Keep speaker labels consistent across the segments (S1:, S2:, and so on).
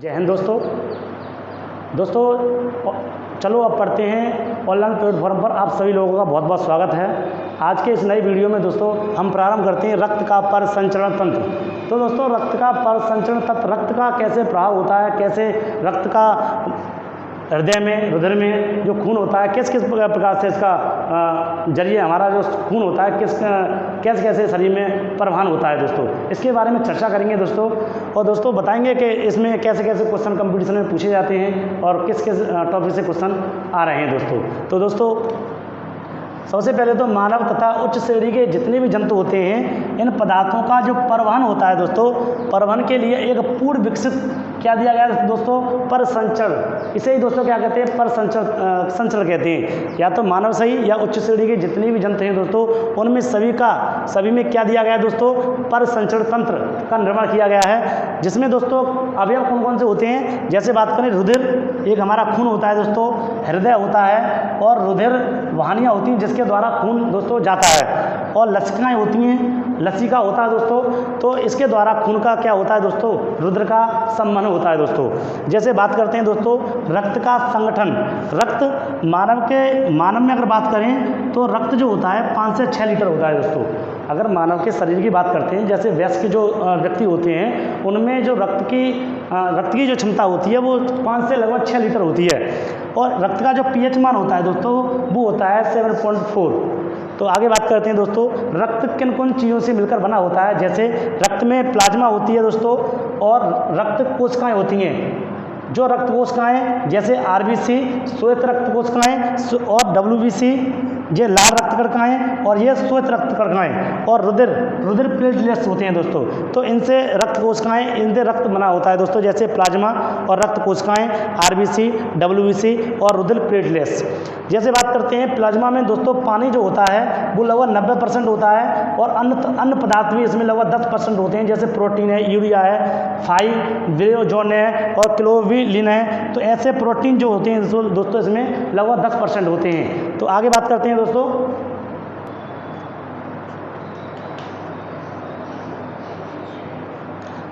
S1: जय हिंद दोस्तों। चलो अब पढ़ते हैं ऑनलाइन प्लेटफॉर्म पर आप सभी लोगों का बहुत बहुत स्वागत है। आज के इस नई वीडियो में दोस्तों हम प्रारंभ करते हैं रक्त का परिसंचरण तंत्र। तो दोस्तों रक्त का परिसंचरण तंत्र, रक्त का कैसे प्रभाव होता है, कैसे रक्त का हृदय में, रुधिर में जो खून होता है किस किस प्रकार से इसका जरिए हमारा जो खून होता है कैसे कैसे शरीर में परिवहन होता है दोस्तों, इसके बारे में चर्चा करेंगे दोस्तों। और दोस्तों बताएंगे कि इसमें कैसे कैसे क्वेश्चन कंपटीशन में पूछे जाते हैं और किस किस टॉपिक से क्वेश्चन आ रहे हैं दोस्तों। तो दोस्तों सबसे पहले तो मानव तथा उच्च श्रेणी के जितने भी जंतु होते हैं इन पदार्थों का जो परिवहन होता है दोस्तों, परिवहन के लिए एक पूर्ण विकसित क्या दिया गया है दोस्तों, परिसंचरण। इसे ही दोस्तों क्या कहते हैं, परिसंचरण कहते हैं। या तो मानव सही या उच्च श्रेणी के जितने भी जंतु हैं दोस्तों उनमें सभी में क्या दिया गया है दोस्तों, परिसंचरण तंत्र का निर्माण किया गया है, जिसमें दोस्तों अवयव कौन कौन से होते हैं। जैसे बात करें रुधिर, एक हमारा खून होता है दोस्तों, हृदय होता है और रुधिर वाहिनियाँ होती हैं जिसके द्वारा खून दोस्तों जाता है, और लसिकाएँ होती हैं, लसिका होता है दोस्तों। तो इसके द्वारा खून का क्या होता है दोस्तों, रुधिर का संवहन होता है दोस्तों। जैसे बात करते हैं दोस्तों रक्त का संगठन, रक्त मानव में अगर बात करें तो रक्त जो होता है 5 से 6 लीटर होता है दोस्तों। अगर मानव के शरीर की बात करते हैं, जैसे वयस्क जो व्यक्ति होते हैं उनमें जो रक्त की जो क्षमता होती है वो 5 से लगभग 6 लीटर होती है। और रक्त का जो पीएच मान होता है दोस्तों वो होता है 7.4। तो आगे बात करते हैं दोस्तों रक्त किन कौन चीज़ों से मिलकर बना होता है। जैसे रक्त में प्लाज्मा होती है दोस्तों और रक्त कोशिकाएं होती हैं। जो रक्त कोशिकाएं जैसे आरबीसी, श्वेत रक्त कोशिकाएं और डब्ल्यूबीसी, ये लाल रक्त कणिकाएं और ये श्वेत रक्त कणिकाएं, और रुधिर प्लेटलेट्स होते हैं दोस्तों। तो इनसे रक्त कोशिकाएं, इनसे रक्त बना होता है दोस्तों, जैसे प्लाज्मा और रक्त कोशिकाएं, आरबीसी, डब्ल्यूबीसी और रुधिर प्लेटलेट्स। जैसे बात करते हैं प्लाज्मा में दोस्तों पानी जो होता है वो लगभग 90% होता है, और अन्य पदार्थ भी इसमें लगभग 10% होते हैं, जैसे प्रोटीन है, यूरिया है, फाइब्रिनोजन है और ग्लोबुलिन है। तो ऐसे प्रोटीन जो होते हैं दोस्तों इसमें लगभग 10% होते हैं। तो आगे बात करते हैं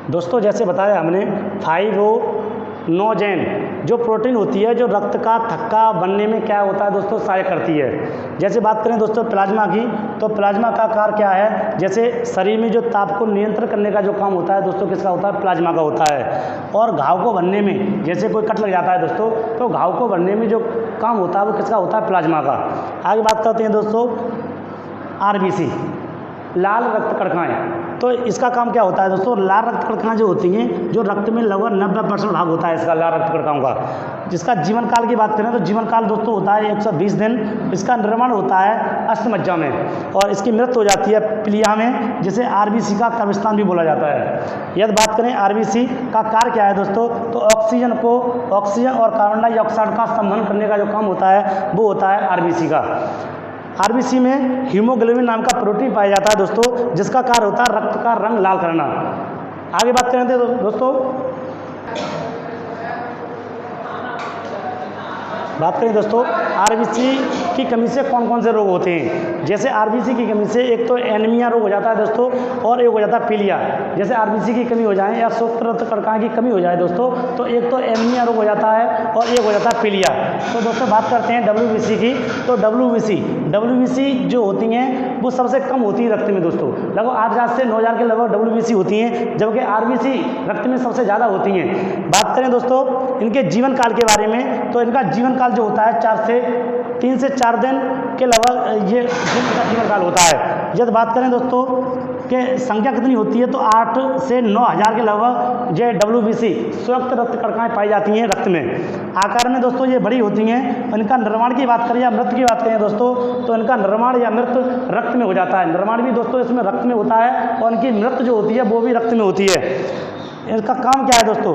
S1: दोस्तों जैसे बताया हमने फाइब्रिनोजेन जो प्रोटीन होती है जो रक्त का थक्का बनने में क्या होता है दोस्तों, सहायक करती है। जैसे बात करें दोस्तों प्लाज्मा की, तो प्लाज्मा का कार्य क्या है, जैसे शरीर में जो ताप को नियंत्रण करने का जो काम होता है दोस्तों किसका होता है, प्लाज्मा का होता है। और घाव को भरने में, जैसे कोई कट लग जाता है दोस्तों तो घाव को भरने में जो काम होता है वो किसका होता है, प्लाज्मा का। आगे बात करते हैं दोस्तों आरबीसी, लाल रक्त कणिकाएं। तो इसका काम क्या होता है दोस्तों, लाल रक्त कणिकाएं जो होती हैं, जो रक्त में लगभग 90% भाग होता है इसका लाल रक्त कणिकाओं का। जिसका जीवन काल की बात करें तो जीवन काल दोस्तों होता है 120 दिन। इसका निर्माण होता है अस्थमज्जा में और इसकी मृत्यु हो जाती है प्लिया में, जिसे आरबीसी का कब्रिस्तान भी बोला जाता है। यदि बात करें आरबीसी का कार्य क्या है दोस्तों, तो ऑक्सीजन और कार्बन डाइऑक्साइड का संवहन करने का जो काम होता है वो होता है आरबीसी का। आरबीसी में हीमोग्लोबिन नाम का प्रोटीन पाया जाता है दोस्तों, जिसका कार्य होता है रक्त का रंग लाल करना। आगे बात करें तो दोस्तों आरबीसी की कमी से कौन कौन से रोग होते हैं। जैसे आरबीसी की कमी से एक तो एनीमिया रोग हो जाता है दोस्तों, और एक हो जाता है पीलिया। जैसे आरबीसी की कमी हो जाए या श्वेत रक्त कणिकाएं की कमी हो जाए दोस्तों, तो एक तो एनीमिया रोग हो जाता है और एक हो जाता है पीलिया। तो दोस्तों बात करते हैं डब्ल्यूबीसी की, तो डब्ल्यूबीसी जो होती हैं वो सबसे कम होती है रक्त में दोस्तों, लगभग 8,000 से 9,000 के लगभग डब्ल्यूबीसी होती हैं, जबकि आरबीसी रक्त में सबसे ज़्यादा होती हैं। बात करें दोस्तों इनके जीवन काल के बारे में, तो इनका जीवन काल जो होता है 3 से 4 दिन के लगभग ये इनका जीवन काल होता है। यदि बात करें दोस्तों कि संख्या कितनी होती है, तो 8 से 9,000 के लगभग ये डब्ल्यूबीसी श्वेत रक्त कणिकाएं पाई जाती हैं रक्त में। आकार में दोस्तों ये बड़ी होती हैं। इनका निर्माण की बात करें या मृत्यु की बात करें दोस्तों, तो इनका निर्माण या मृत्यु रक्त में हो जाता है। निर्माण भी दोस्तों इसमें रक्त में होता है और इनकी मृत्यु जो होती है वो भी रक्त में होती है। इसका काम क्या है दोस्तों,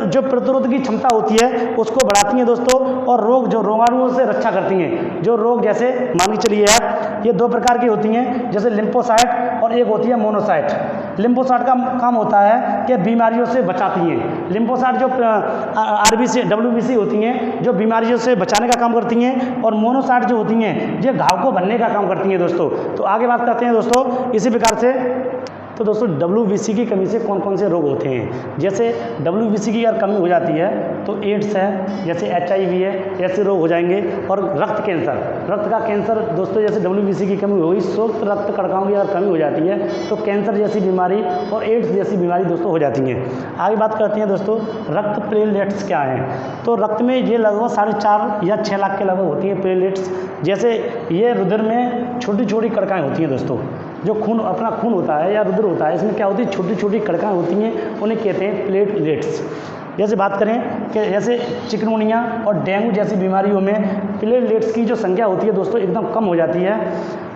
S1: जो प्रतिरोध की क्षमता होती है उसको बढ़ाती हैं दोस्तों, और रोगाणुओं से रक्षा करती हैं। जो रोग जैसे मान के चलिए आप, ये 2 प्रकार की होती हैं, जैसे लिम्फोसाइट और एक होती है मोनोसाइट। लिम्फोसाइट का काम होता है कि बीमारियों से बचाती हैं। लिम्फोसाइट जो आरबीसी डब्ल्यूबीसी होती हैं जो बीमारियों से बचाने का काम करती हैं, और मोनोसाइट जो होती हैं ये घाव को भरने का काम करती हैं दोस्तों। तो आगे बात करते हैं दोस्तों इसी प्रकार से तो दोस्तों WBC की कमी से कौन कौन से रोग होते हैं। जैसे WBC की अगर कमी हो जाती है तो एड्स है, जैसे HIV है, ऐसे रोग हो जाएंगे। और रक्त कैंसर, रक्त का कैंसर दोस्तों, जैसे WBC की कमी होगी, सोक्त रक्त कणिकाओं की अगर कमी हो जाती है तो कैंसर जैसी बीमारी और एड्स जैसी बीमारी दोस्तों हो जाती हैं। आगे बात करते हैं दोस्तों, रक्त प्लेटलेट्स क्या हैं। तो रक्त में ये लगभग 4.5 या 6 लाख के लगभग होती हैं प्लेटलेट्स। जैसे ये रुधिर में छोटी छोटी कणिकाएँ होती हैं दोस्तों, जो खून अपना खून होता है या रुधिर होता है, इसमें क्या होती है, छोटी छोटी कणिकाएँ होती हैं, उन्हें कहते हैं प्लेटलेट्स। जैसे बात करें कि जैसे चिकनगुनिया और डेंगू जैसी बीमारियों में प्लेटलेट्स की जो संख्या होती है दोस्तों एकदम कम हो जाती है।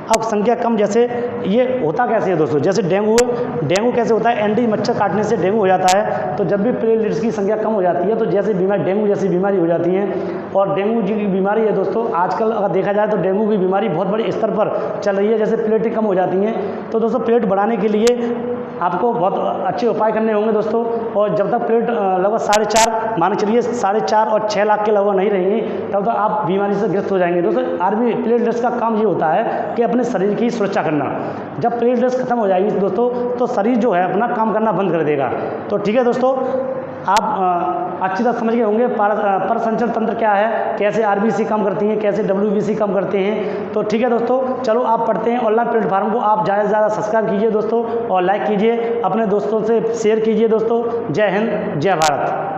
S1: अब संख्या कम, जैसे ये होता कैसे है दोस्तों, जैसे डेंगू कैसे होता है, एंडी मच्छर काटने से डेंगू हो जाता है। तो जब भी प्लेटलेट्स की संख्या कम हो जाती है तो जैसे बीमारी डेंगू जैसी बीमारी हो जाती है। और डेंगू जी की बीमारी है दोस्तों, आजकल अगर देखा जाए तो डेंगू की बीमारी बहुत बड़े स्तर पर चल रही है, जैसे प्लेटें कम हो जाती हैं। तो दोस्तों प्लेट बढ़ाने के लिए आपको बहुत अच्छे उपाय करने होंगे दोस्तों। और जब तक प्लेट लगभग 4.5 मान के चलिए 4.5 और 6 लाख के लगभग नहीं रहेंगी, तब तक आप बीमारी से ग्रस्त हो जाएंगे दोस्तों। आर्मी प्लेटलेट्स का काम ये होता है कि अपने शरीर की सुरक्षा करना। जब प्लेटलेट्स खत्म हो जाएगी दोस्तों तो शरीर जो है अपना काम करना बंद कर देगा। तो ठीक है दोस्तों, आप अच्छी तरह समझ गए होंगे परिसंचरण तंत्र क्या है, कैसे RBC काम करती हैं, कैसे WBC काम करते हैं। तो ठीक है दोस्तों, चलो आप पढ़ते हैं ऑनलाइन प्लेटफार्म को आप ज़्यादा से ज़्यादा सब्सक्राइब कीजिए दोस्तों, और लाइक कीजिए, अपने दोस्तों से शेयर कीजिए दोस्तों। जय हिंद, जय भारत।